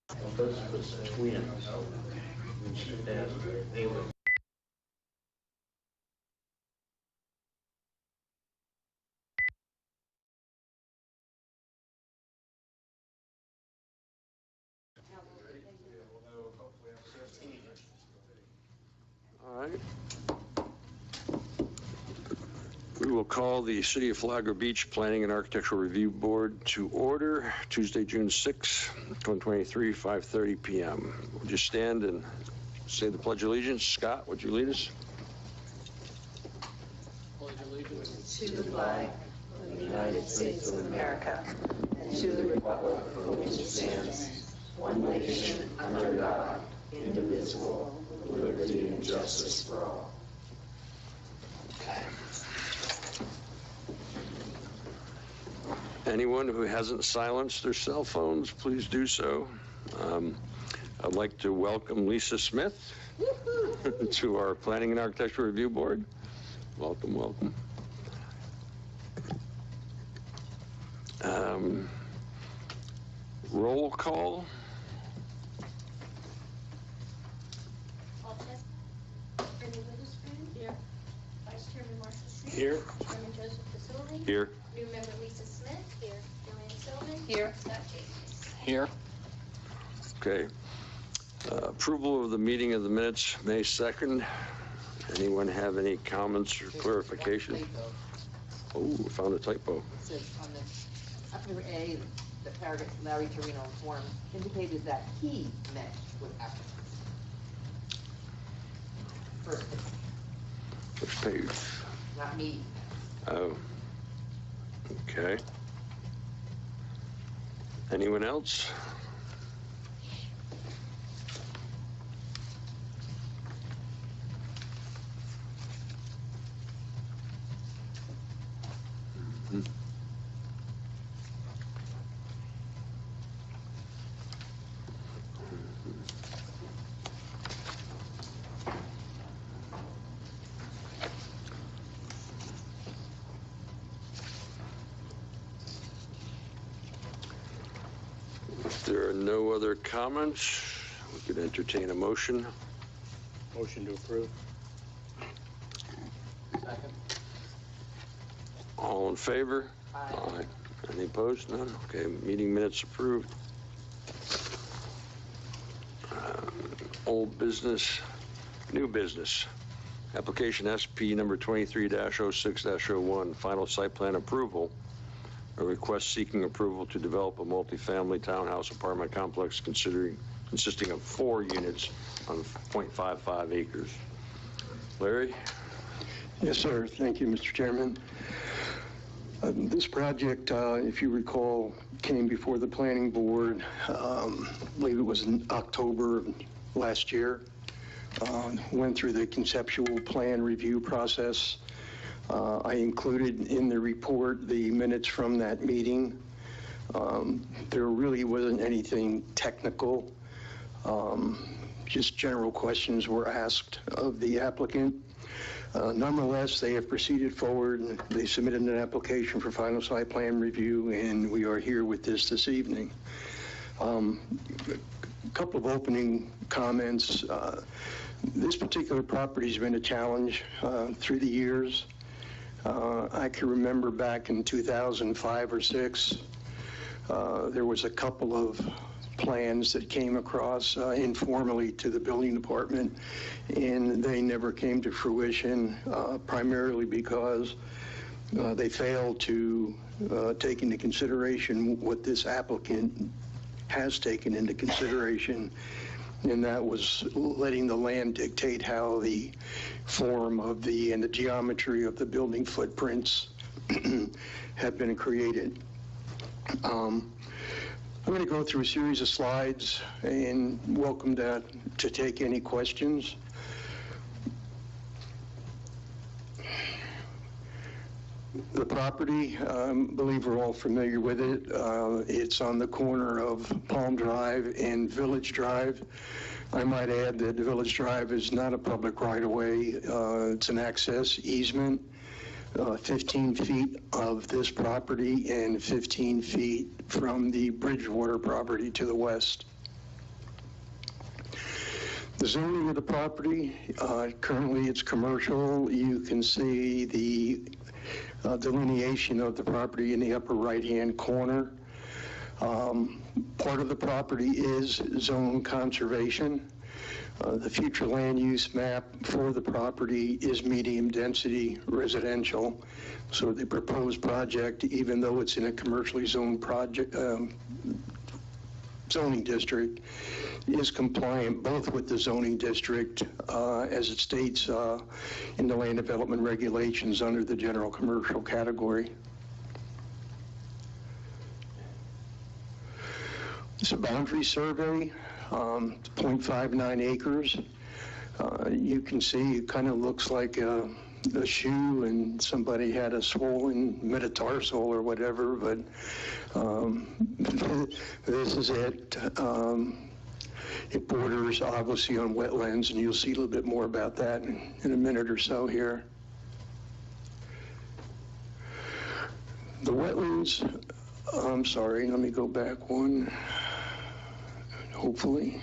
This was twins in 2000. They were All right. We will call the City of Flagler Beach Planning and Architectural Review Board to order Tuesday, June 6, 2023, 5:30 p.m. Would you stand and say the Pledge of Allegiance? Scott, would you lead us? Pledge allegiance to the flag of the United States of America and to the republic for which it stands, one nation under God, indivisible, with liberty and justice for all. Anyone who hasn't silenced their cell phones, please do so. I'd like to welcome Lisa Smith to our Planning and Architectural Review Board. Welcome, welcome. Roll call. Paul Chestnut. Ernie Witherspoon. Here. Vice Chairman Marshall Street. Here. Chairman Joseph Fasoli. Here. New member Lisa Smith. Here. Joanne Sullivan. Here. Scott Jacobs. here. Okay. Approval of the meeting of the minutes, May 2nd. Anyone have any comments or clarification? Oh, we found a typo. It says on the, after A, the paragraph Larry Torino informed indicated that he met with applicants. First, Which page? not me. Oh. Okay. Anyone else? If there are no other comments, we could entertain a motion. motion to approve. Second. All in favor? Aye. Any opposed? None? Okay, meeting minutes approved. Old business, new business. Application SP number 23-06-01, final site plan approval. A request seeking approval to develop a multifamily townhouse apartment complex consisting of 4 units on 0.55 acres. Larry? Yes, sir. Thank you, Mr. Chairman. This project, if you recall, came before the planning board, I believe it was in October of last year. Went through the conceptual plan review process. I included in the report the minutes from that meeting. There really wasn't anything technical. Just general questions were asked of the applicant. Nonetheless, they have proceeded forward and they submitted an application for final site plan review, and we are here with this evening. A couple of opening comments. This particular property has been a challenge through the years. I can remember back in 2005 or 6, there was a couple of plans that came across informally to the building department, and they never came to fruition, primarily because they failed to take into consideration what this applicant has taken into consideration, and that was letting the land dictate how the form of and the geometry of the building footprints have been created. I'm going to go through a series of slides and welcome to take any questions. The property, I believe we're all familiar with it. It's on the corner of Palm Drive and Village Drive. I might add that Village Drive is not a public right-of-way. It's an access easement. 15 feet of this property and 15 feet from the Bridgewater property to the west. The zoning of the property, currently it's commercial. You can see the delineation of the property in the upper right-hand corner. Part of the property is zone conservation. The future land use map for the property is medium-density residential. So the proposed project, even though it's in a commercially zoned project, zoning district, is compliant both with the zoning district as it states in the land development regulations under the general commercial category. It's a boundary survey, 0.59 acres. You can see it kind of looks like a shoe and somebody had a swollen metatarsal or whatever, but this is it. It borders obviously on wetlands, and you'll see a little bit more about that in a minute or so here. The wetlands, I'm sorry, let me go back one, hopefully.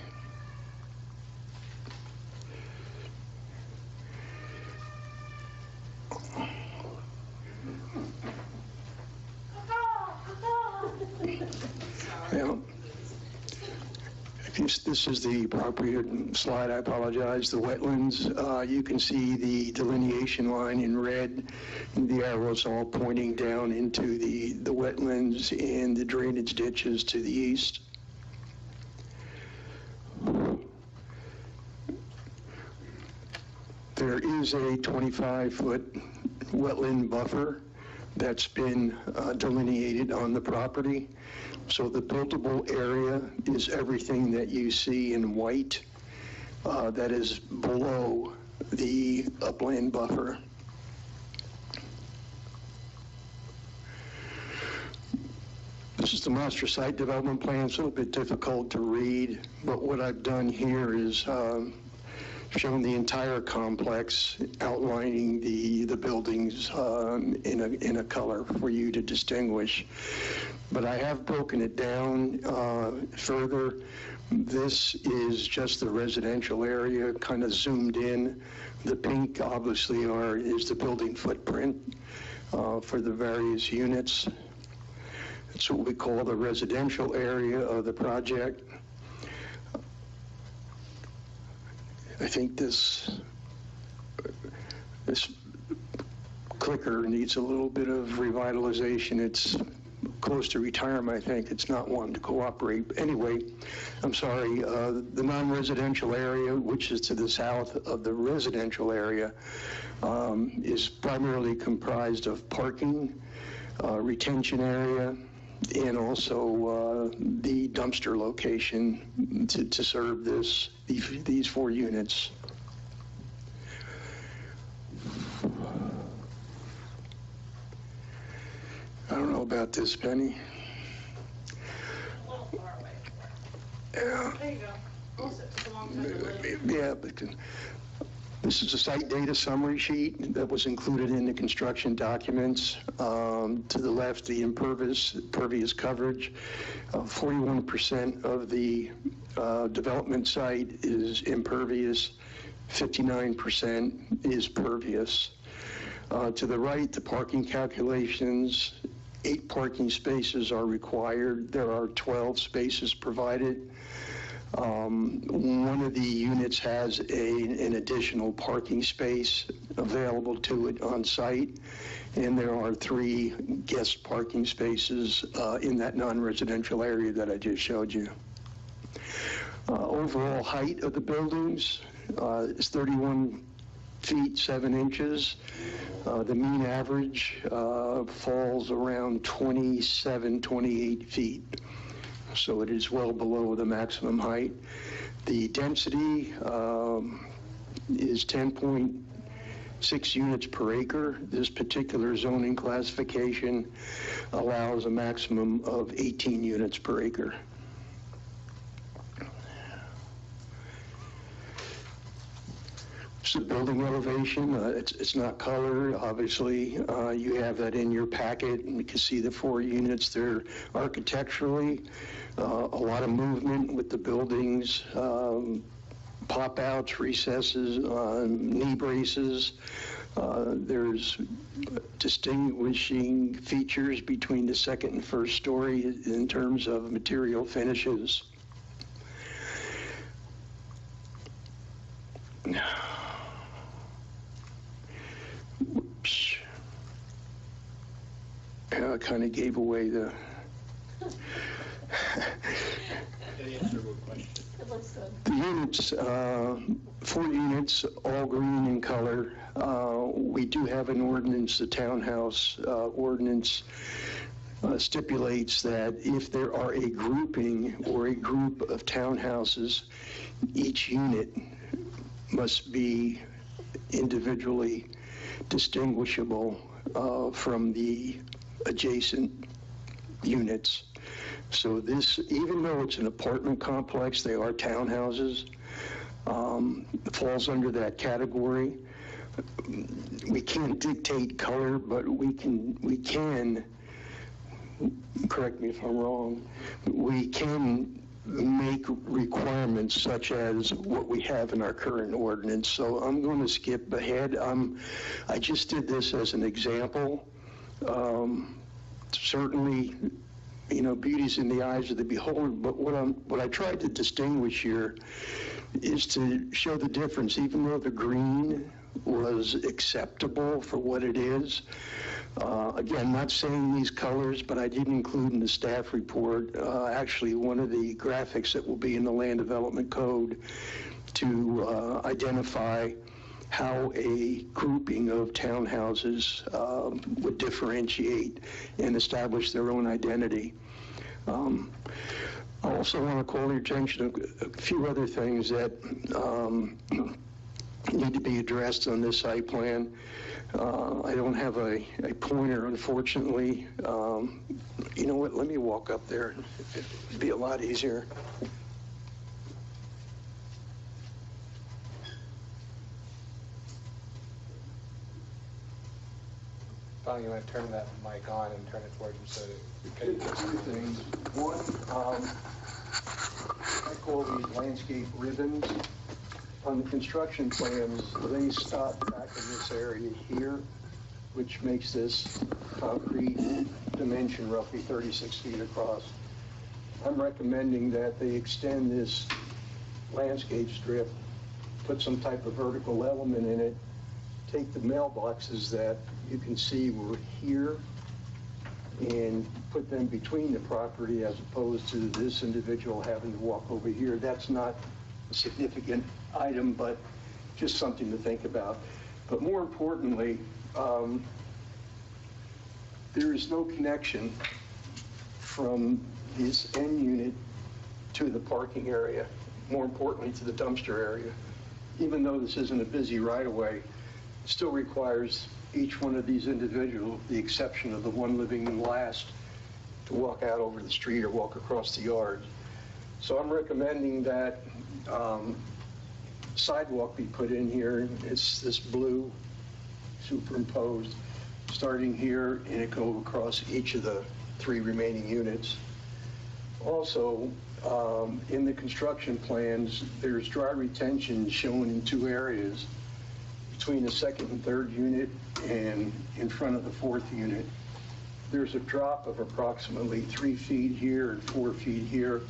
Yeah. This is the appropriate slide, I apologize. The wetlands, you can see the delineation line in red, the arrows all pointing down into the wetlands and the drainage ditches to the east. There is a 25-foot wetland buffer that's been delineated on the property. So the buildable area is everything that you see in white that is below the upland buffer. This is the master site development plan. It's a little bit difficult to read, but what I've done here is shown the entire complex, outlining the buildings in a color for you to distinguish. But I have broken it down further. This is just the residential area, kind of zoomed in. The pink, obviously, is the building footprint for the various units. It's what we call the residential area of the project. I think this clicker needs a little bit of revitalization. It's close to retirement, I think. It's not wanting to cooperate. Anyway, I'm sorry, the non-residential area, which is to the south of the residential area, is primarily comprised of parking, retention area, and also the dumpster location to serve these 4 units. I don't know about this, Penny. A little far away. Yeah. There you go. Also, it's a long time to live. Yeah, but this is a site data summary sheet that was included in the construction documents. To the left, the impervious coverage. 41% of the development site is impervious. 59% is pervious. To the right, the parking calculations. 8 parking spaces are required. There are 12 spaces provided. One of the units has an additional parking space available to it on site, and there are 3 guest parking spaces in that non-residential area that I just showed you. Overall height of the buildings is 31 feet 7 inches. The mean average falls around 27, 28 feet. So it is well below the maximum height. The density is 10.6 units per acre. This particular zoning classification allows a maximum of 18 units per acre. It's the building elevation. It's not colored, obviously. You have that in your packet, and you can see the 4 units there architecturally. A lot of movement with the buildings pop-outs, recesses, knee braces. There's distinguishing features between the second and first story in terms of material finishes. Whoops. I kind of gave away the... The units, 4 units, all green in color. We do have an ordinance, the townhouse ordinance stipulates that if there are a grouping or a group of townhouses, each unit must be individually distinguishable from the adjacent units. So this, even though it's an apartment complex, they are townhouses, falls under that category. We can't dictate color, but we can, correct me if I'm wrong, we can make requirements such as what we have in our current ordinance. So I'm going to skip ahead. I just did this as an example. Certainly, you know, beauty's in the eyes of the beholder, but what I tried to distinguish here is to show the difference. Even though the green was acceptable for what it is, again, not saying these colors, but I did include in the staff report actually one of the graphics that will be in the land development code to identify how a grouping of townhouses would differentiate and establish their own identity. I also want to call your attention to a few other things that need to be addressed on this site plan. I don't have a pointer, unfortunately. You know what, let me walk up there. It'd be a lot easier. Finally, you want to turn that mic on and turn it towards him so that Two things. One, I call these landscape ribbons. On the construction plans, they stop back in this area here, which makes this concrete dimension roughly 36 feet across. I'm recommending that they extend this landscape strip, put some type of vertical element in it, take the mailboxes that you can see were here and put them between the property as opposed to this individual having to walk over here. That's not a significant item, but just something to think about. But more importantly, there is no connection from this end unit to the parking area, more importantly to the dumpster area. Even though this isn't a busy right-of-way, it still requires each one of these individuals, with the exception of the one living in last, to walk out over the street or walk across the yard. So I'm recommending that sidewalk be put in here. It's this blue superimposed, starting here, and it go across each of the 3 remaining units. Also, in the construction plans, there's dry retention shown in 2 areas, between the 2nd and 3rd unit and in front of the 4th unit. There's a drop of approximately 3 feet here and 4 feet here.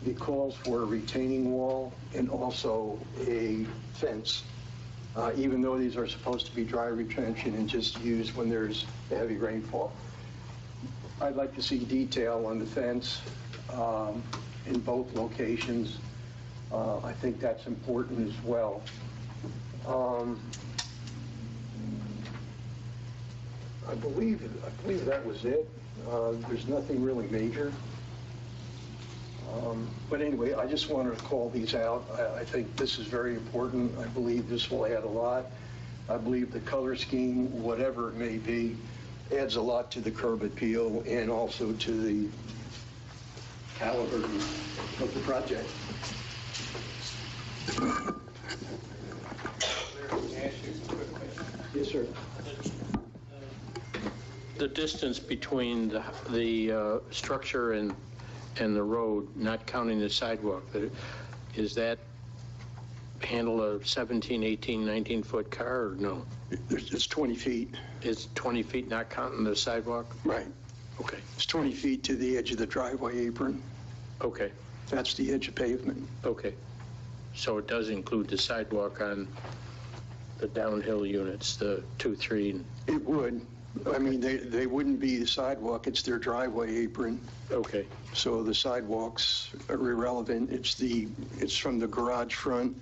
It calls for a retaining wall and also a fence, even though these are supposed to be dry retention and just used when there's heavy rainfall. I'd like to see detail on the fence in both locations. I think that's important as well. I believe that was it. There's nothing really major. But anyway, I just wanted to call these out. I think this is very important. I believe this will add a lot. I believe the color scheme, whatever it may be, adds a lot to the curb appeal and also to the caliber of the project. Yes, sir. The distance between the structure and the road, not counting the sidewalk, is that handle a 17, 18, 19-foot car, or no? It's 20 feet. It's 20 feet, not counting the sidewalk? Right. Okay, It's 20 feet to the edge of the driveway apron. okay, That's the edge of pavement. okay. So it does include the sidewalk on the downhill units, the 2, 3, It would. I mean, they wouldn't be the sidewalk, it's their driveway apron. okay, So the sidewalks are irrelevant. It's from the garage front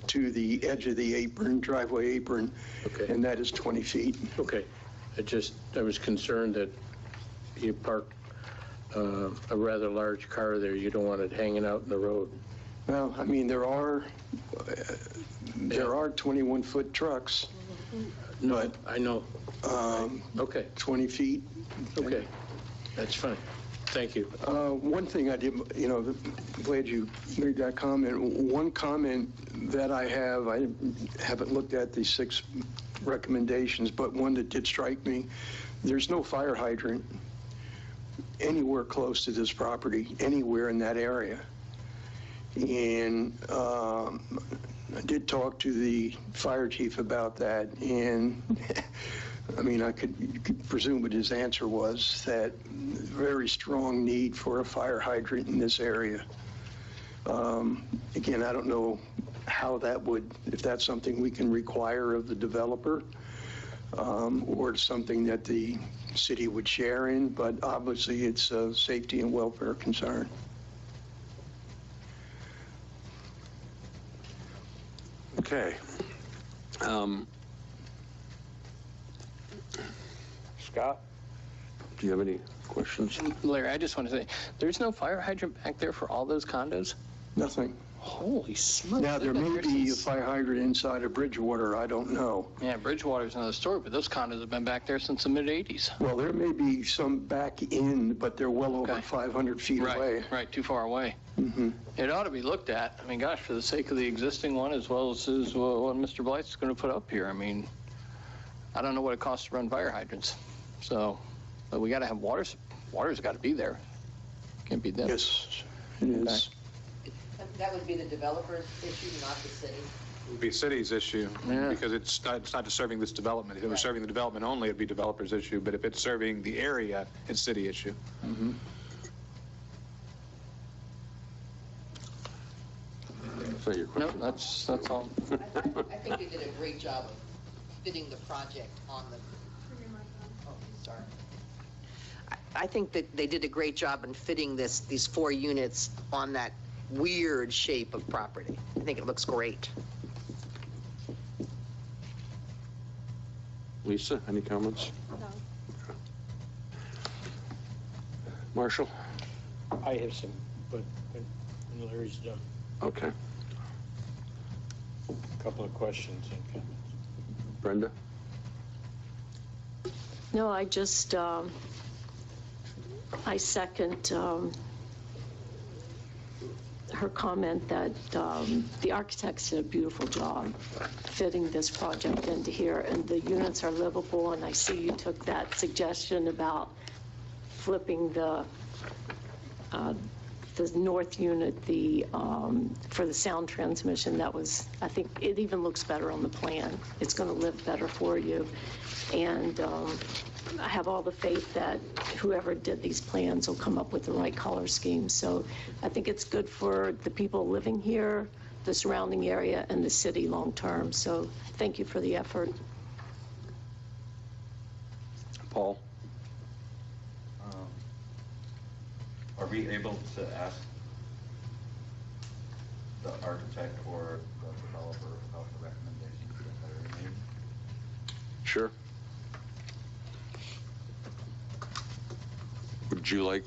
to the edge of the apron, driveway apron, okay, and that is 20 feet. okay. I was concerned that you park a rather large car there, you don't want it hanging out in the road. Well, I mean, there are 21-foot trucks, No, I know. Okay, 20 feet. okay, that's fine. Thank you. One thing I did, glad you made that comment. One comment that I haven't looked at the 6 recommendations, but one that did strike me, there's no fire hydrant anywhere close to this property, anywhere in that area. And I did talk to the fire chief about that, and I mean, you could presume what his answer was, that very strong need for a fire hydrant in this area. Again, I don't know how that if that's something we can require of the developer, or something that the city would share in, but obviously it's a safety and welfare concern. Okay. Scott, do you have any questions? Larry, I just want to say, there's no fire hydrant back there for all those condos? Nothing. Holy smokes. Now, there they've been may there be a since- fire hydrant inside of Bridgewater, I don't know. Yeah, Bridgewater's another story, but those condos have been back there since the mid-'80s. Well, there may be some back in, but they're well over Okay. 500 feet away. Right, too far away. Mm-hmm. It ought to be looked at. I mean, gosh, for the sake of the existing one as well as what Mr. Blythe's going to put up here. I mean, I don't know what it costs to run fire hydrants. So, but we got to have water's got to be there. Can't be that. Yes, it is. That would be the developer's issue, not the city. It would be a city's issue, Yeah. because it's not just serving this development. If it was serving the development only, it'd be developer's issue, but if it's serving the area, it's city issue. Is that your No, question? that's all. I think they did a great job of fitting the project on the, oh, sorry. I think that they did a great job in fitting these 4 units on that weird shape of property. I think it looks great. Lisa, any comments? No. Marshall? I have some, but when Larry's done, Okay. a couple of questions and comments. Brenda? No, I just, I second her comment that the architects did a beautiful job fitting this project into here, and the units are livable, and I see you took that suggestion about flipping the north unit, for the sound transmission. That was, I think it even looks better on the plan. It's going to live better for you. And I have all the faith that whoever did these plans will come up with the right color scheme. So I think it's good for the people living here, the surrounding area, and the city long-term. So thank you for the effort. Paul? Are we able to ask the architect or the developer about the recommendations that are made? Sure. Would you like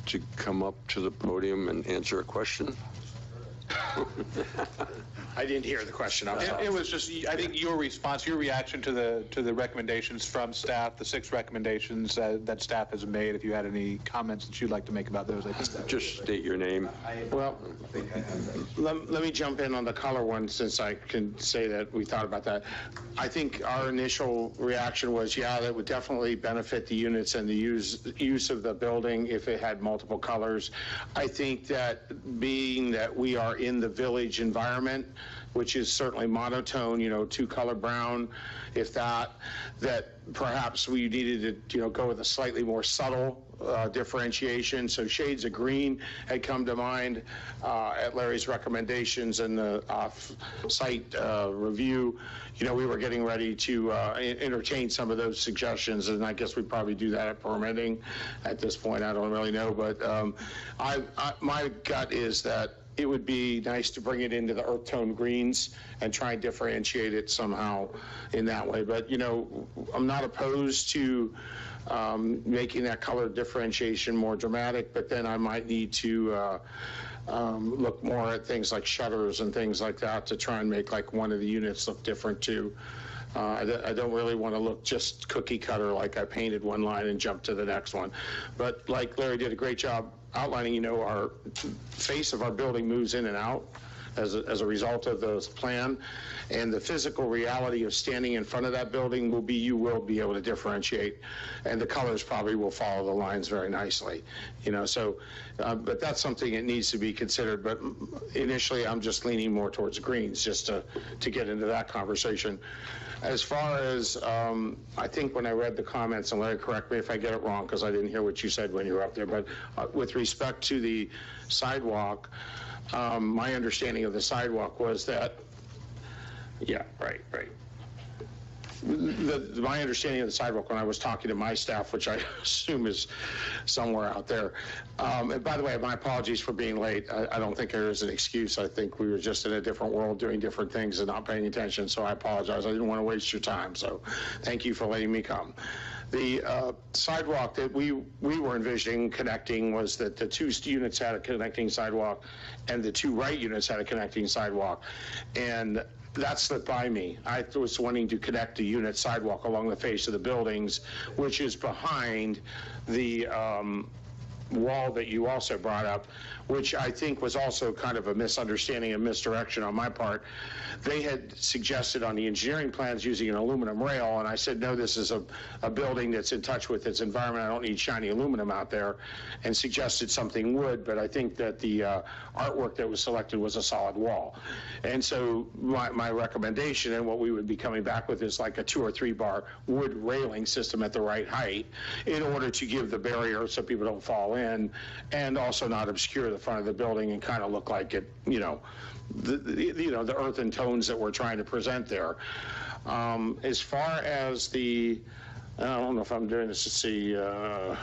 to come up to the podium and answer a question? I didn't hear the question, I'm sorry. It was just, I think your response, your reaction to the recommendations from staff, the 6 recommendations that staff has made, if you had any comments that you'd like to make about those, I think that. Just state your name. Well, let me jump in on the color one, since I can say that we thought about that. I think our initial reaction was, yeah, that would definitely benefit the units and the use of the building if it had multiple colors. I think that being that we are in the village environment, which is certainly monotone, two-color brown, if that perhaps we needed to, go with a slightly more subtle differentiation. So shades of green had come to mind at Larry's recommendations in the off-site review. We were getting ready to entertain some of those suggestions, and I guess we'd probably do that at permitting at this point. I don't really know, but my gut is that it would be nice to bring it into the earth tone greens and try and differentiate it somehow in that way. But, I'm not opposed to making that color differentiation more dramatic, but then I might need to look more at things like shutters and things like that to try and make like one of the units look different too. I don't really want to look just cookie cutter like I painted one line and jumped to the next one. But like Larry did a great job outlining, our face of our building moves in and out as a result of this plan. And the physical reality of standing in front of that building you will be able to differentiate. And the colors probably will follow the lines very nicely, but that's something that needs to be considered. But initially, I'm just leaning more towards greens just to get into that conversation. As far as, I think when I read the comments, and Larry, correct me if I get it wrong, because I didn't hear what you said when you were up there, but with respect to the sidewalk, my understanding of the sidewalk was that, yeah, right. My understanding of the sidewalk when I was talking to my staff, which I assume is somewhere out there, and by the way, my apologies for being late. I don't think there is an excuse. I think we were just in a different world doing different things and not paying attention, so I apologize. I didn't want to waste your time, so thank you for letting me come. The sidewalk that we were envisioning connecting was that the two units had a connecting sidewalk and the two right units had a connecting sidewalk. And that slipped by me. I was wanting to connect a unit sidewalk along the face of the buildings, which is behind the wall that you also brought up, which I think was also kind of a misunderstanding and misdirection on my part. They had suggested on the engineering plans using an aluminum rail, and I said, no, this is a building that's in touch with its environment. I don't need shiny aluminum out there, and suggested something wood, but I think that the artwork that was selected was a solid wall. And so my recommendation and what we would be coming back with is like a 2 or 3 bar wood railing system at the right height in order to give the barrier so people don't fall in, and also not obscure the front of the building and kind of look like it, the earthen tones that we're trying to present there. As far as I don't know if I'm doing this to see, the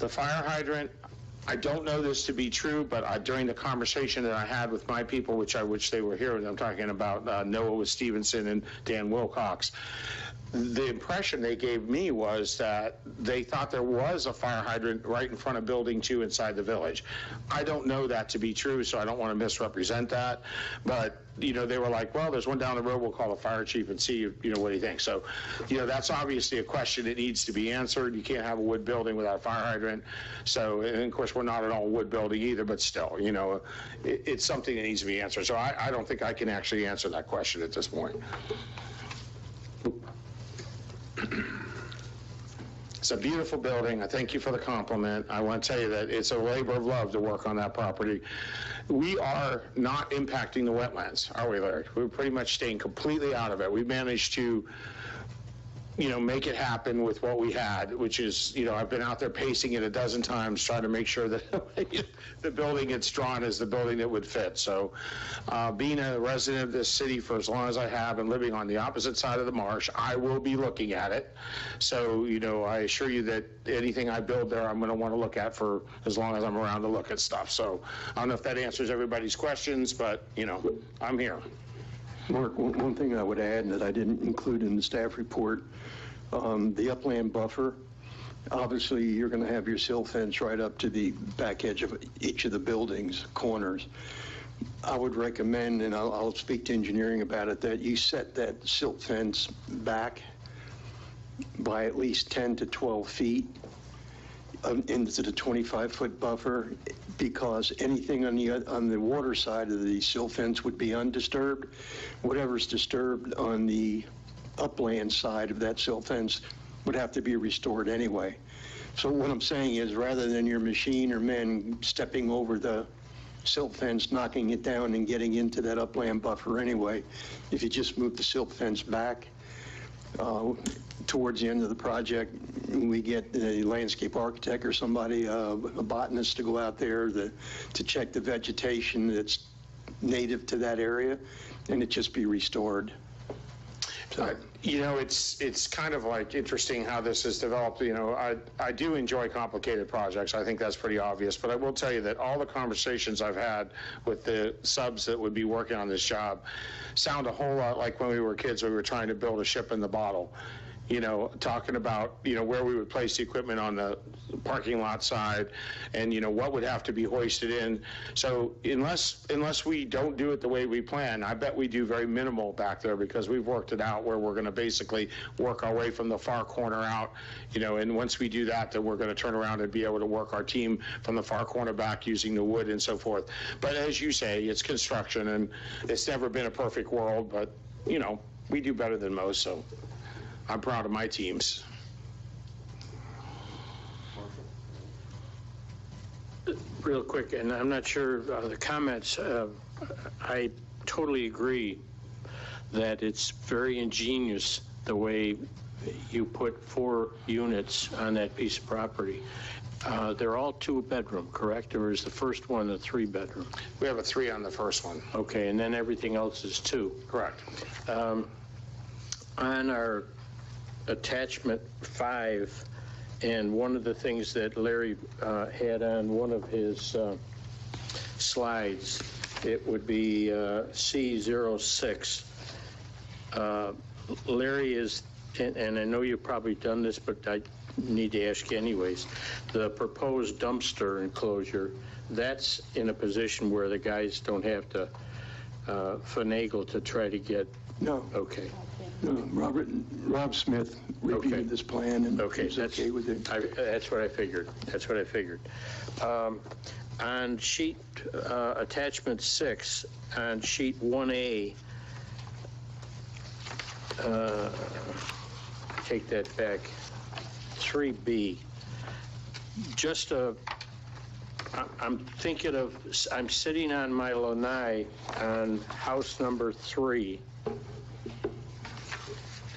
fire hydrant, I don't know this to be true, but during the conversation that I had with my people, which they were here, and I'm talking about Noah Stevenson and Dan Wilcox, the impression they gave me was that they thought there was a fire hydrant right in front of Building 2 inside the village. I don't know that to be true, so I don't want to misrepresent that. But, they were like, well, there's one down the road, we'll call the fire chief and see, what do you think? So, that's obviously a question that needs to be answered. You can't have a wood building without a fire hydrant. So, and of course, we're not an all wood building either, but still, it's something that needs to be answered. So I don't think I can actually answer that question at this point. It's a beautiful building. I thank you for the compliment. I want to tell you that it's a labor of love to work on that property. We are not impacting the wetlands, are we, Larry? We're pretty much staying completely out of it. We managed to, make it happen with what we had, which is, I've been out there pacing it a dozen times, trying to make sure that the building it's drawn is the building that would fit. So being a resident of this city for as long as I have and living on the opposite side of the marsh, I will be looking at it. So, I assure you that anything I build there, I'm going to want to look at for as long as I'm around to look at stuff. So I don't know if that answers everybody's questions, but, I'm here. Mark, one thing I would add that I didn't include in the staff report, the upland buffer, obviously you're going to have your silt fence right up to the back edge of each of the buildings, corners. I would recommend, and I'll speak to engineering about it, that you set that silt fence back by at least 10 to 12 feet into the 25-foot buffer, because anything on the water side of the silt fence would be undisturbed. Whatever's disturbed on the upland side of that silt fence would have to be restored anyway. So what I'm saying is, rather than your machine or men stepping over the silt fence knocking it down and getting into that upland buffer anyway. If you just move the silt fence back towards the end of the project, we get a landscape architect or somebody, a botanist to go out there to check the vegetation that's native to that area, and it just be restored. So, You know, it's kind of like interesting how this is developed. You know, I do enjoy complicated projects. I think that's pretty obvious. But I will tell you that all the conversations I've had with the subs that would be working on this job sound a whole lot like when we were kids, we were trying to build a ship in the bottle. You know, talking about, you know, where we would place the equipment on the parking lot side and, you know, what would have to be hoisted in. So unless we don't do it the way we plan, I bet we do very minimal back there because we've worked it out where we're going to basically work our way from the far corner out, you know, and once we do that, then we're going to turn around and be able to work our team from the far corner back using the wood and so forth. But as you say, it's construction and it's never been a perfect world, but, you know, we do better than most, so I'm proud of my teams. Real quick, and I'm not sure the comments, I totally agree that it's very ingenious the way you put 4 units on that piece of property. They're all 2-bedroom, correct? Or is the first one a 3-bedroom? We have a 3 on the first one. Okay, and then everything else is 2. Correct. On our attachment 5, and one of the things that Larry had on one of his slides, it would be C06. Larry is, and I know you've probably done this, but I need to ask you anyways, the proposed dumpster enclosure, that's in a position where the guys don't have to finagle to try to get. No. Okay. No, Rob Smith reviewed this plan and he's okay with it. That's what I figured. That's what I figured. On sheet attachment 6, on sheet 1A, take that back, 3B, just I'm thinking of, I'm sitting on my lanai on house number 3,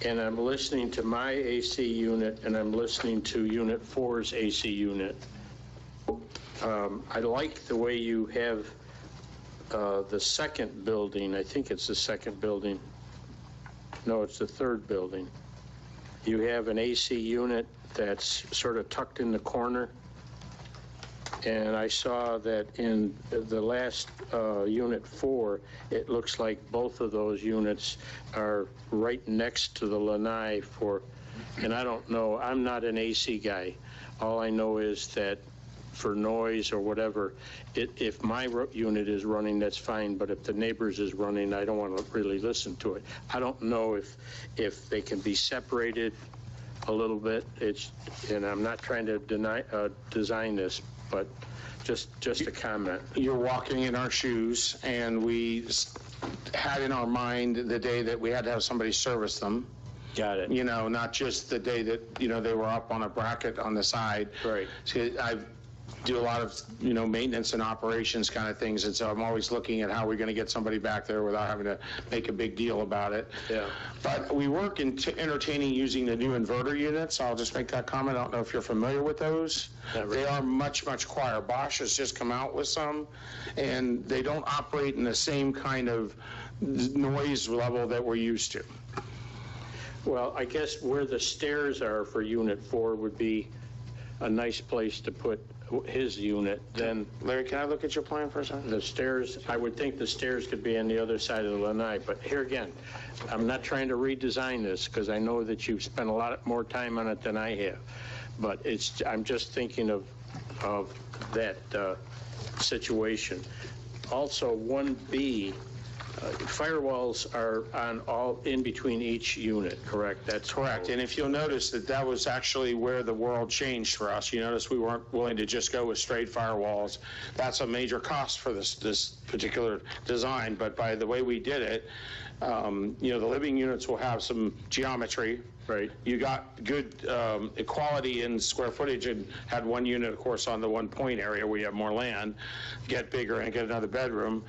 and I'm listening to my AC unit, and I'm listening to Unit 4's AC unit. I like the way you have the second building. I think it's the second building. No, it's the third building. You have an AC unit that's sort of tucked in the corner. And I saw that in the last Unit 4, it looks like both of those units are right next to the lanai for, and I don't know, I'm not an AC guy. All I know is that for noise or whatever, if my unit is running, that's fine, but if the neighbor's is running, I don't want to really listen to it. I don't know if they can be separated a little bit. And I'm not trying to design this, but just a comment. You're walking in our shoes, and we had in our mind the day that we had to have somebody service them. Got it. You know, not just the day that, you know, they were up on a bracket on the side. Right. So I do a lot of, you know, maintenance and operations kind of things, and so I'm always looking at how we're going to get somebody back there without having to make a big deal about it. Yeah. But we work in entertaining using the new inverter units. I'll just make that comment. I don't know if you're familiar with those. They are much, much quieter. Bosch has just come out with some, and they don't operate in the same kind of noise level that we're used to. Well, I guess where the stairs are for Unit 4 would be a nice place to put his unit. Then Larry, can I look at your plan for a second? the stairs, I would think the stairs could be on the other side of the lanai, but here again, I'm not trying to redesign this because I know that you've spent a lot more time on it than I have, but I'm just thinking of that situation. Also, 1B, firewalls are on all in between each unit, correct? That's correct. And if you'll notice that was actually where the world changed for us. You notice we weren't willing to just go with straight firewalls. That's a major cost for this particular design, but by the way we did it, The living units will have some geometry. Right. You got good equality in square footage, and had one unit, of course, on the 1 point area where you have more land, get bigger and get another bedroom.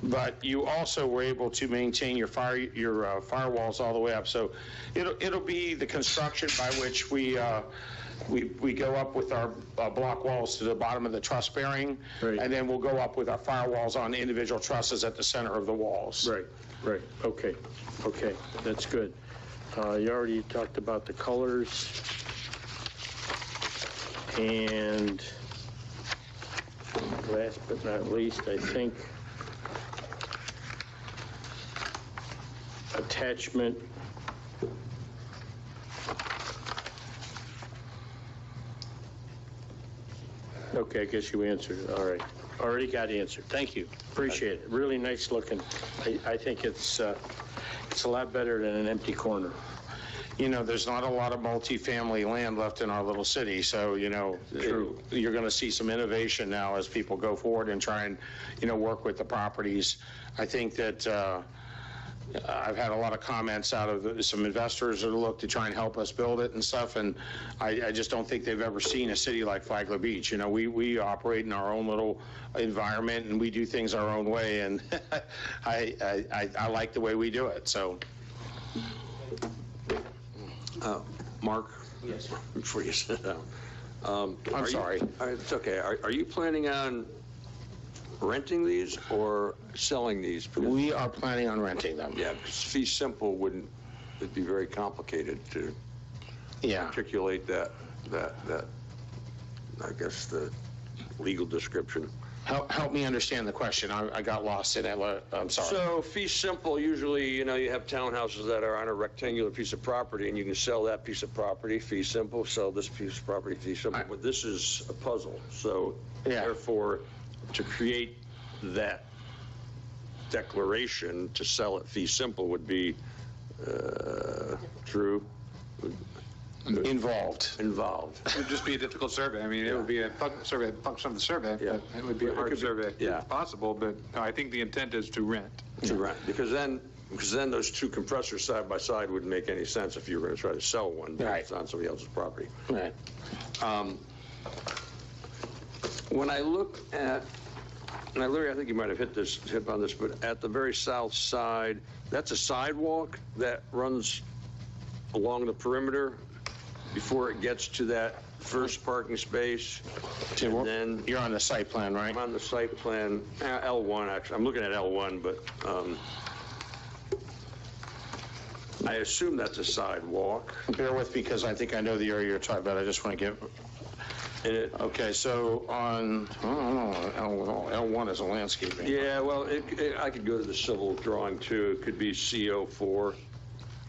But you also were able to maintain your firewalls all the way up. So it'll be the construction by which we go up with our block walls to the bottom of the truss bearing, Right. and then we'll go up with our firewalls on individual trusses at the center of the walls. Right, okay, that's good. You already talked about the colors. And last but not least, I think, attachment. Okay, I guess you answered it, all right. Already got answered, thank you, appreciate it. Really nice looking. I think it's a lot better than an empty corner. There's not a lot of multifamily land left in our little city, so, True. you're going to see some innovation now as people go forward and try and, work with the properties. I think that I've had a lot of comments out of some investors that look to try and help us build it and stuff, and I just don't think they've ever seen a city like Flagler Beach. We operate in our own little environment, and we do things our own way, and I like the way we do it, so. Mark? Yes. Before you sit down. I'm sorry. It's okay. Are you planning on renting these or selling these? We are planning on renting them. Yeah, because fee simple it'd be very complicated to articulate that, I guess, the legal description. Help me understand the question. I got lost in it. I'm sorry. So fee simple, usually, you have townhouses that are on a rectangular piece of property, and you can sell that piece of property, fee simple, sell this piece of property, fee simple. But this is a puzzle, so therefore, to create that declaration to sell it fee simple would be true. Involved. It would just be a difficult survey. I mean, it would be a survey, function of the survey. Yeah. But it would be a hard survey. Yeah. It's possible, but no, I think the intent is to rent. To rent, because then those two compressors side by side wouldn't make any sense if you were going to try to sell one. Right. It's on somebody else's property. Right. When I look at, and Larry, I think you might have hit on this, but at the very south side, that's a sidewalk that runs along the perimeter before it gets to that first parking space. And then you're on the site plan, right? I'm on the site plan, L1 actually. I'm looking at L1, but I assume that's a sidewalk. Bear with me because I think I know the area you're talking about. I just want to get. Okay, so on, L1 is a landscaping. Yeah, well, I could go to the civil drawing too. It could be CO4.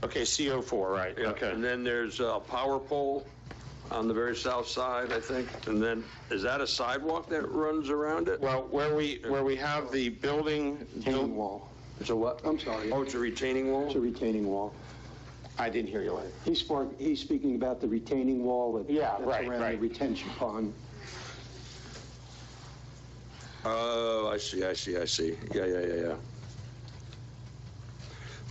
Okay, CO4, right, Yeah. okay. And then there's a power pole on the very south side, I think. And then, is that a sidewalk that runs around it? Well, where we have the building. Retaining wall. It's a what? I'm sorry. Oh, it's a retaining wall? It's a retaining wall. I didn't hear you, Larry. He's speaking about the retaining wall that's right, around right. the retention pond. Oh, I see. Yeah.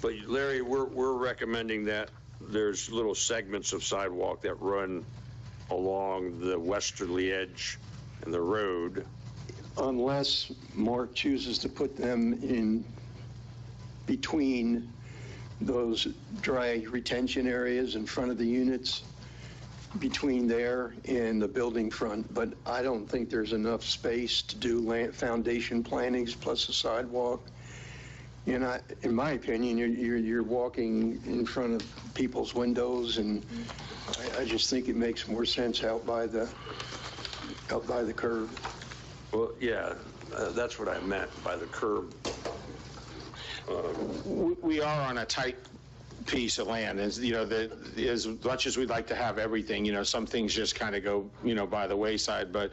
But Larry, we're recommending that there's little segments of sidewalk that run along the westerly edge and the road. Unless Mark chooses to put them in between those dry retention areas in front of the units, between there and the building front. But I don't think there's enough space to do foundation plantings plus a sidewalk. In my opinion, you're walking in front of people's windows, and I just think it makes more sense out by the curb. Well, yeah, that's what I meant by the curb. We are on a tight piece of land, as much as we'd like to have everything, some things just kind of go, by the wayside, but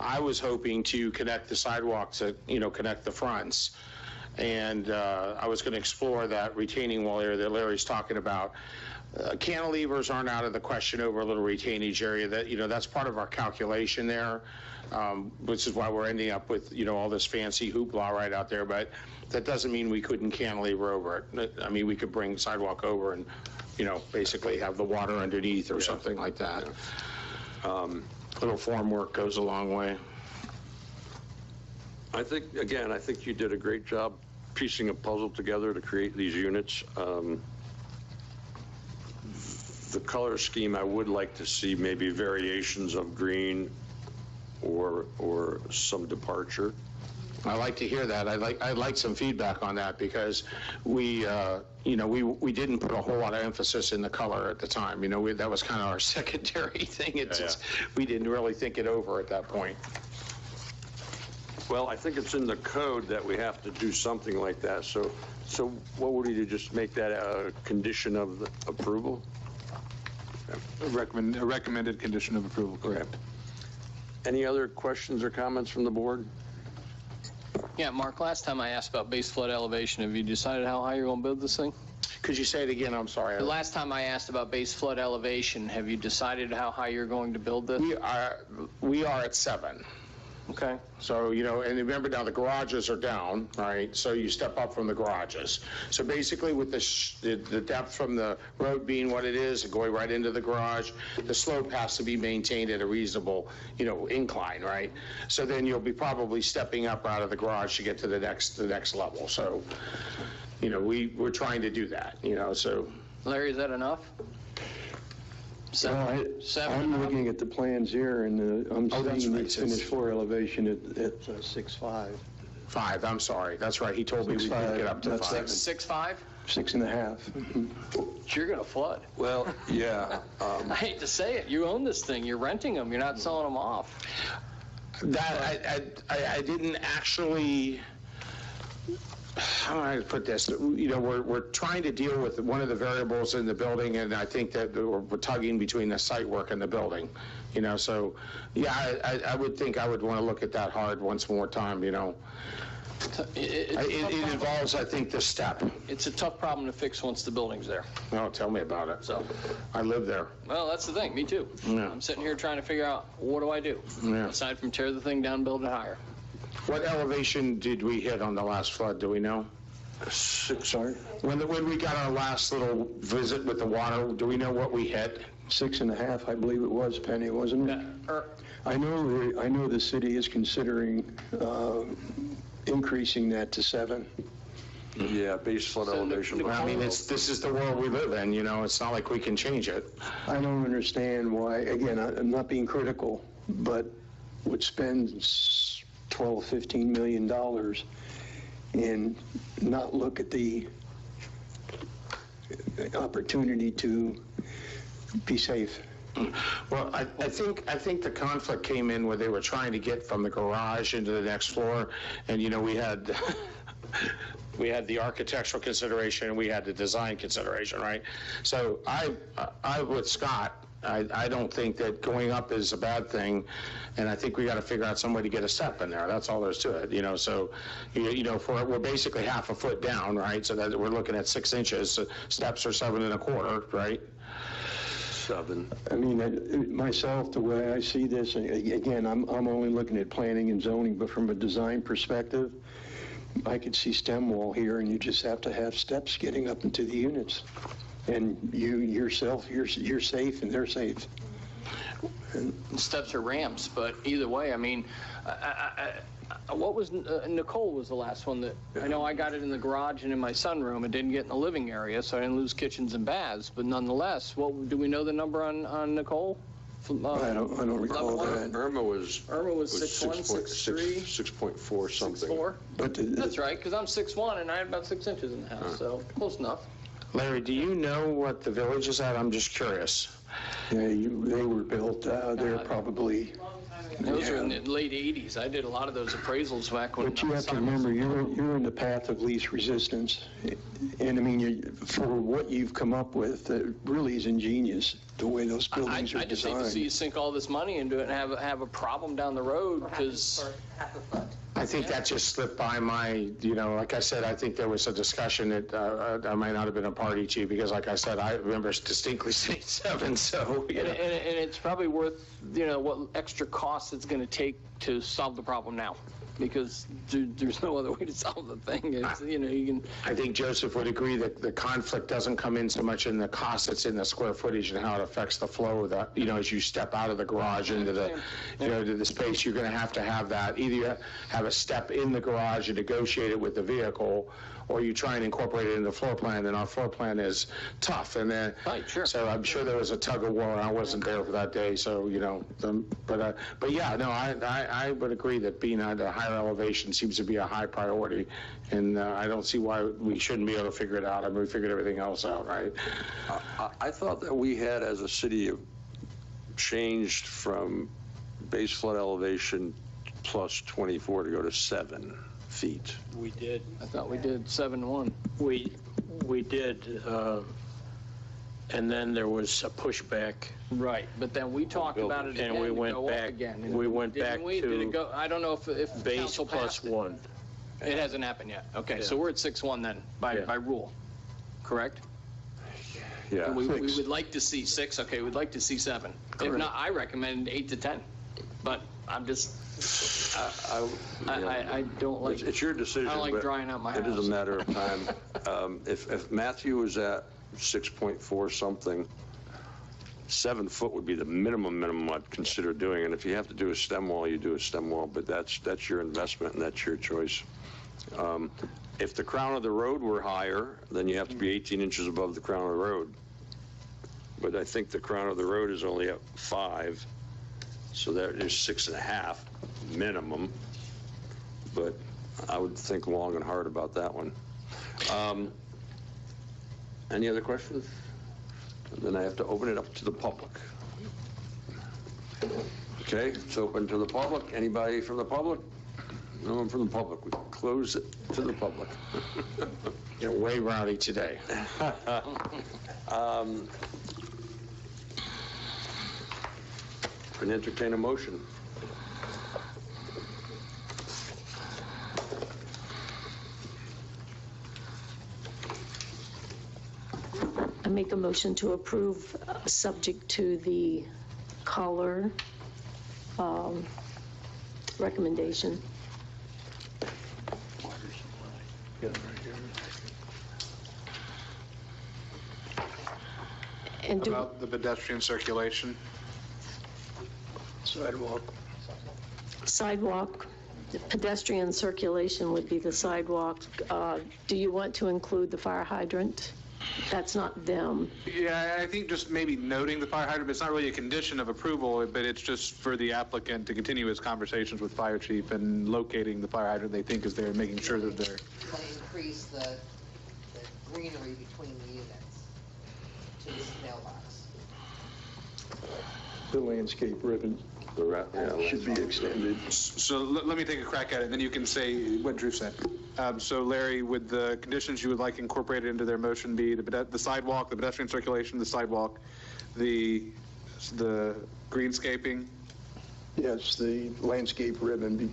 I was hoping to connect the sidewalks, connect the fronts, and I was going to explore that retaining wall area that Larry's talking about. Cantilevers aren't out of the question over a little retainage area. That, that's part of our calculation there, which is why we're ending up with, all this fancy hoopla right out there. But that doesn't mean we couldn't cantilever over it. I mean, we could bring sidewalk over and, basically have the water underneath or something like that. Little form work goes a long way. I think you did a great job piecing a puzzle together to create these units. The color scheme, I would like to see maybe variations of green or some departure. I like to hear that. I'd like some feedback on that, because we didn't put a whole lot of emphasis in the color at the time. That was kind of our secondary thing. We didn't really think it over at that point. Well, I think it's in the code that we have to do something like that. So what would you do? Just make that a condition of the approval? A recommended condition of approval, correct. Any other questions or comments from the board? Yeah, Mark, last time I asked about base flood elevation, have you decided how high you're going to build this thing? Could you say it again? I'm sorry. The last time I asked about base flood elevation, have you decided how high you're going to build this? We are at 7. Okay. So, and remember now the garages are down, right? So you step up from the garages. So basically with the depth from the road being what it is, going right into the garage, the slope has to be maintained at a reasonable, incline, right? So then you'll be probably stepping up out of the garage to get to the next level. So, we're trying to do that, so. Larry, is that enough? Well, I'm looking at the plans here, and I'm seeing the finished floor elevation at 6.5. 5, I'm sorry. That's right. He told me we could get up to 5. 6.5? 6.5. You're going to flood. Well, yeah. I hate to say it. You own this thing. You're renting them. You're not selling them off. That, I didn't actually... How do I put this? We're trying to deal with one of the variables in the building, and I think that we're tugging between the site work and the building. So yeah, I would think I would want to look at that hard once more time. It involves, I think, the step. It's a tough problem to fix once the building's there. No, tell me about it. So I live there. Well, that's the thing. Me too. Yeah. I'm sitting here trying to figure out, what do I do? Yeah. Aside from tear the thing down, build it higher. What elevation did we hit on the last flood? Do we know? 6, sorry? When we got our last little visit with the water, do we know what we hit? 6.5, I believe it was, Penny, wasn't it? I know the city is considering increasing that to 7. Yeah, base flood elevation. I mean, this is the world we live in, it's not like we can change it. I don't understand why, again, I'm not being critical, but would spend $12, $15 million and not look at the opportunity to be safe. Well, I think the conflict came in where they were trying to get from the garage into the next floor, and we had we had the architectural consideration and we had the design consideration, right? So I with Scott. I don't think that going up is a bad thing, and I think we got to figure out some way to get a step in there. That's all there's to it, So, we're basically half a foot down, right? So that we're looking at 6 inches. Steps are 7 1/4, right? 7. I mean, myself, the way I see this, again, I'm only looking at planning and zoning, but from a design perspective, I could see stem wall here, and you just have to have steps getting up into the units. And you're safe and they're safe. And steps are ramps, but either way, I mean, what was, Nicole was the last one that, I know I got it in the garage and in my sunroom. It didn't get in the living area, so I didn't lose kitchens and baths. But nonetheless, do we know the number on Nicole? I don't recall that. Irma was 6'1", 6'3", 6.4 something. 6'4". But that's right, because I'm 6'1" and I had about 6 inches in the house, so close enough. Larry, do you know what the village is at? I'm just curious. Yeah, they were built, they're probably... Those are in the late 80s. I did a lot of those appraisals back when... But you have to remember, you're in the path of least resistance. And I mean, for what you've come up with, it really is ingenious, the way those buildings are designed. I just hate to see you sink all this money into it and have a problem down the road, because... I I think that just slipped by my, like I said, I think there was a discussion that I might not have been a party to, because like I said, I remember distinctly saying 7, so, And it's probably worth, what extra cost it's going to take to solve the problem now, because there's no other way to solve the thing. It's, you can. I think Joseph would agree that the conflict doesn't come in so much in the cost, it's in the square footage and how it affects the flow of the, as you step out of the garage into the, to the space, you're going to have that. Either you have a step in the garage and negotiate it with the vehicle, or you try and incorporate it in the floor plan, and our floor plan is tough. And then, right, sure. So I'm sure there was a tug of war, and I wasn't there for that day, so, but yeah, no, I would agree that being at a higher elevation seems to be a high priority, and I don't see why we shouldn't be able to figure it out. I mean, we figured everything else out, right? I thought that we had, as a city, changed from base flood elevation plus 24 to go to 7 feet. We did. I thought we did 7-1. We did, and then there was a pushback. Right, but then we talked about it again. And we to went go up back, again. we went back Didn't we? Did it to go? I don't know if base council plus passed it. 1. It hasn't happened yet. Okay, Yeah. so we're at 6-1 then, by rule, correct? Yeah. We would like to see 6, okay, we'd like to see 7. If not, I recommend 8 to 10, but I'm just, I don't like. It's your decision. I don't like but drying out my It is house. a matter of time. If Matthew is at 6.4 something, 7 foot would be the minimum I'd consider doing. And if you have to do a stem wall, you do a stem wall, but that's your investment and that's your choice. If the crown of the road were higher, then you have to be 18 inches above the crown of the road. But I think the crown of the road is only at 5, so that is 6.5 minimum. But I would think long and hard about that one. Any other questions? Then I have to open it up to the public. Okay, it's open to the public. Anybody from the public? No one from the public. We close it to the public. You're way rowdy today. And entertain a motion. I make a motion to approve, subject to the color recommendation. And do, About the pedestrian circulation. sidewalk, pedestrian circulation would be the sidewalk. Do you want to include the fire hydrant? That's not them. Yeah, I think just maybe noting the fire hydrant, but it's not really a condition of approval, but it's just for the applicant to continue his conversations with fire chief and locating the fire hydrant they think is there, and making sure that they're. To increase the greenery between the units to this mailbox. The landscape ribbon should be extended. So let me take a crack at it, and then you can say what Drew said. So Larry, would the conditions you would like incorporated into their motion be the sidewalk, the pedestrian circulation, the sidewalk, the greenscaping, Yes, the landscape ribbon,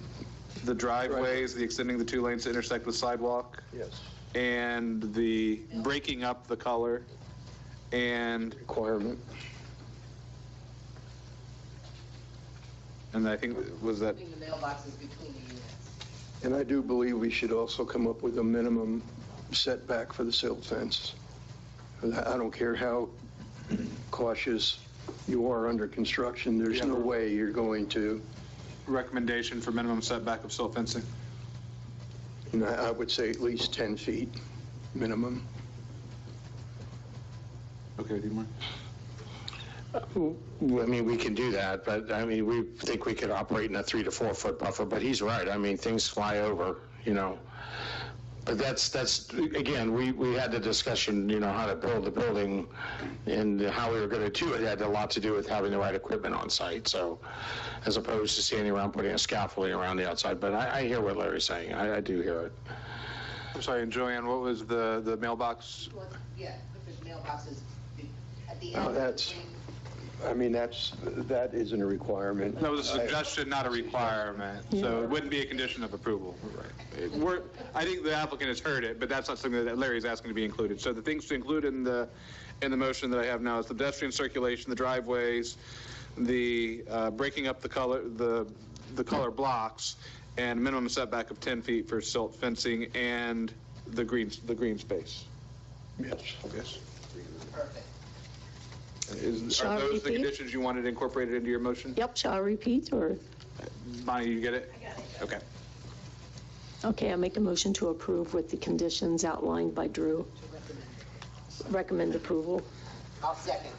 the driveways, the extending the 2 lanes to intersect with sidewalk, yes, and the breaking up the color, and requirement. I think, was that, Putting the mailboxes between the units. And I do believe we should also come up with a minimum setback for the silt fence. I don't care how cautious you are under construction, there's no way you're going to, recommendation for minimum setback of silt fencing? and I would say at least 10 feet minimum. Okay, do you mind? I mean, we can do that, but I mean, we think we could operate in a 3 to 4 foot buffer, but he's right. I mean, things fly over, But that's again, we had the discussion, how to build the building and how we were going to do it. It had a lot to do with having the right equipment on site. So as opposed to standing around putting a scaffolding around the outside. But I hear what Larry's saying. I do hear it. I'm sorry, and Joanne, what was the mailbox? Well, yeah, if the mailboxes at the Oh, end. that isn't a requirement. That was a suggestion, not a requirement, so it wouldn't be a condition of approval. I think the applicant has heard it, but that's not something that Larry's asking to be included. So the things to include in the motion that I have now is the pedestrian circulation, the driveways, the breaking up the color blocks, and minimum setback of 10 feet for silt fencing, and the green space. Yes. Yes. Perfect. Shall I Are those the repeat? conditions you wanted incorporated into your motion? Yep, shall I repeat, or? Bonnie, you get it? Okay. Okay, I make a motion to approve with the conditions outlined by Drew. Recommend approval. I'll second.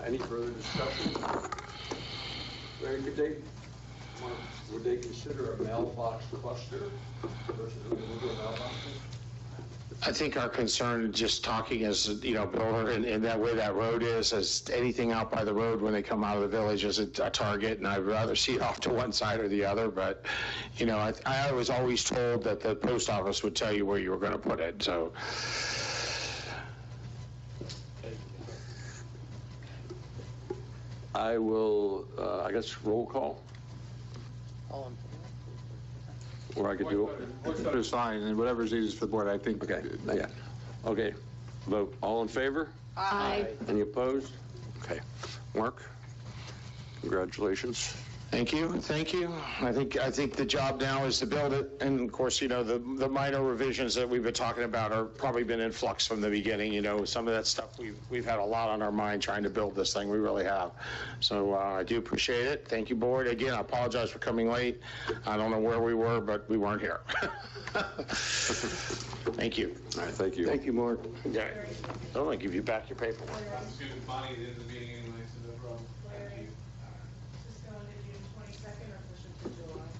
Any further discussion? Larry, would they consider a mailbox cluster versus individual mailboxes? I think our concern, just talking as, builder, and that way that road is, as anything out by the road when they come out of the village is a target, and I'd rather see it off to one side or the other, but, I was always told that the post office would tell you where you were going to put it, so. I will, I guess, roll call, All in or I could do it. It's fine, and whatever's easiest for the board, I think. Okay, yeah. Okay, vote. All in favor? Aye. Any opposed? Okay. Mark, congratulations. Thank you. I think the job now is to build it, and of course, the minor revisions that we've been talking about are probably been in flux from the beginning. Some of that stuff we've had a lot on our mind trying to build this thing. We really have. So I do appreciate it. Thank you, board. Again, I apologize for coming late. I don't know where we were, but we weren't here. Thank you. All right, thank you. Thank you, Mark. Okay. I'm going to give you back your paperwork. Bonnie at the meeting anyway, so no problem. Thank you. Just going to June 22nd or push it to July?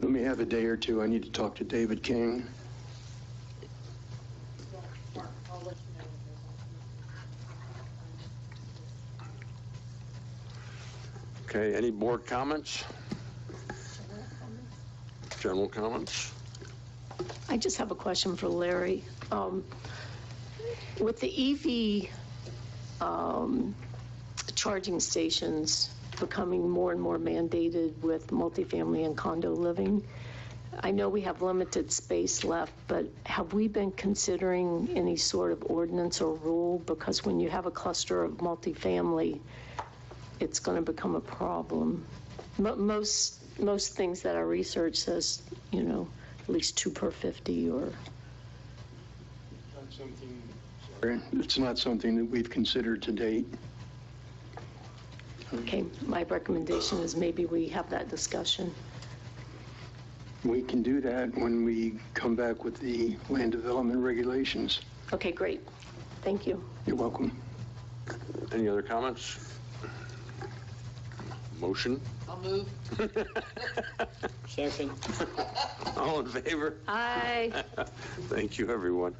Let me have a day or two. I need to talk to David King. Mark, I'll let you know. Okay, any board comments? General comments? I just have a question for Larry. With the EV charging stations becoming more and more mandated with multifamily and condo living, I know we have limited space left, but have we been considering any sort of ordinance or rule? Because when you have a cluster of multifamily, it's going to become a problem. Most things that I research says, at least 2 per 50 or... It's not something that we've considered to date. Okay, my recommendation is maybe we have that discussion. We can do that when we come back with the land development regulations. Okay, great. Thank you. You're welcome. Any other comments? Motion? I'll move. Second. All in favor? Aye. Thank you, everyone.